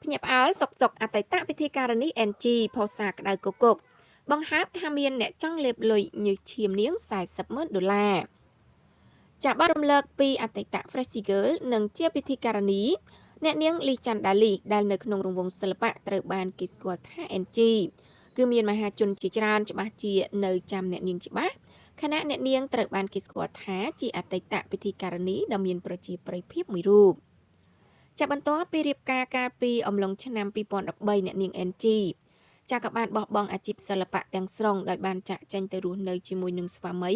ភ្ញាក់ផ្អើលសុកអតីតពិធីការនី NG ផោសាក្តៅគគុកបង្ហើបថាមានអ្នកចង់លេបលុយញើសឈាមនាង$40,000ចាបរំលឹកពីអតីត Freshy Girl និងជាពិធីការនីអ្នកនាងលីចាន់ដាលីដែលនៅក្នុងរង្វង់សិល្បៈត្រូវបានគេស្គាល់ថា NG គឺមានមហាជនជាច្រើនច្បាស់ជានៅចាំអ្នកនាងច្បាស់ខណៈអ្នកនាងត្រូវបានគេស្គាល់ថាជាអតីតពិធីការនីដ៏មានប្រជាប្រិយភាពមួយរូបចាប់បន្ទាប់ពីរៀបការកាលពីអំឡុងឆ្នាំ2013អ្នកនាង NG ចាក៏បានបោះបង់អាជីពសិល្បៈទាំងស្រុងដោយបានចាក់ចែងទៅរស់នៅជាមួយនឹងស្វាមី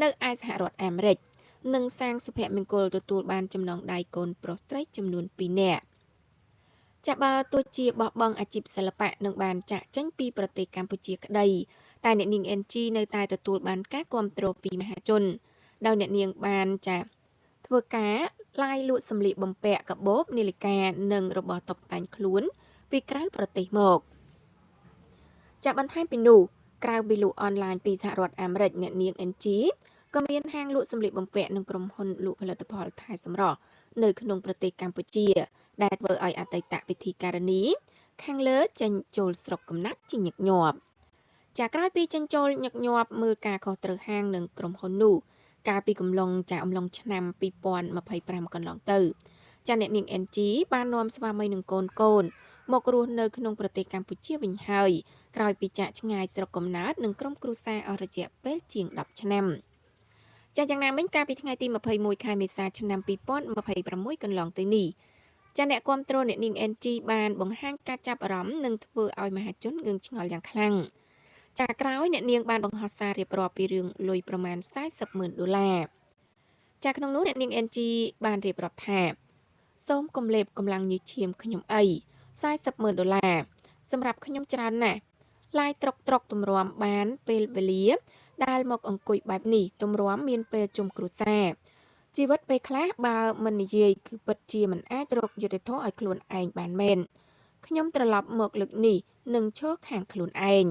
នៅឯសហរដ្ឋអាមេរិកនិងសាងសុភមង្គលទទួលបានចំណងដៃកូនប្រុសស្រីចំនួន2នាក់ចាបើទោះជាបោះបង់អាជីពសិល្បៈនិងបានចាក់ចេញពីប្រទេសកម្ពុជាក្តីតែអ្នកនាង NG នៅតែទទួលបានការគាំទ្រពីមហាជនដោយអ្នកនាងបានចាធ្វើការឡាយលក់សម្លៀកបំពាក់កាបូបនាឡិកានិងរបស់តុបតែងខ្លួនពីក្រៅប្រទេសមកចាបន្ថែមពីនោះក្រៅពីលក់អនឡាញពីសហរដ្ឋអាមេរិកអ្នកនាង NG ក៏មានហាងលក់សម្លៀកបំពាក់និងក្រុមហ៊ុនលក់ផលិតផលថែសម្រស់នៅក្នុងប្រទេសកម្ពុជាដែលធ្វើឲ្យអតីតពិធីការនីខាងលើចេញចូលស្រុកកំណាត់ជាញឹកញាប់ចាក្រោយពីចេញចូលញឹកញាប់មើលការខុសត្រូវហាងនិងក្រុមហ៊ុននោះកាលពីអំឡុងឆ្នាំ2025កន្លងទៅចាអ្នកនាង NG បាននាំស្វាមីនិងកូនមករស់នៅក្នុងប្រទេសកម្ពុជាវិញហើយក្រោយពីចាក់ឆ្ងាយស្រុកកំណើតនិងក្រុមគ្រួសារអស់រយៈពេលជាង10ឆ្នាំចាយ៉ាងណាមិញកាលពីថ្ងៃទី21ខែមេសាឆ្នាំ2026កន្លងទៅនេះចាអ្នកគាំទ្រអ្នកនាង NG បានបង្ហាញការចាប់អារម្មណ៍និងធ្វើឲ្យមហាជនងឿងឆ្ងល់យ៉ាងខ្លាំងចាក្រោយអ្នកនាងបានបង្ហោះសាររៀបរាប់ពីរឿងលុយប្រមាណ$40,000ចាក្នុងនោះអ្នកនាង NG បានរៀបរាប់ថាសូមកុំលេបកម្លាំងញើសឈាមខ្ញុំអី$40,000សម្រាប់ខ្ញុំច្រើនណាស់ឡាយត្រុកទម្រាំបានពេលវេលាដែលមកអង្គុយបែបនេះទម្រាំមានពេលជុំគ្រួសារជីវិតពេលខ្លះបើមិននិយាយគឺពិតជាមិនអាចរកយុត្តិធម៌ឲ្យខ្លួនឯងបានមែនខ្ញុំត្រឡប់មកលើកនេះនឹងឈរខាងខ្លួនឯង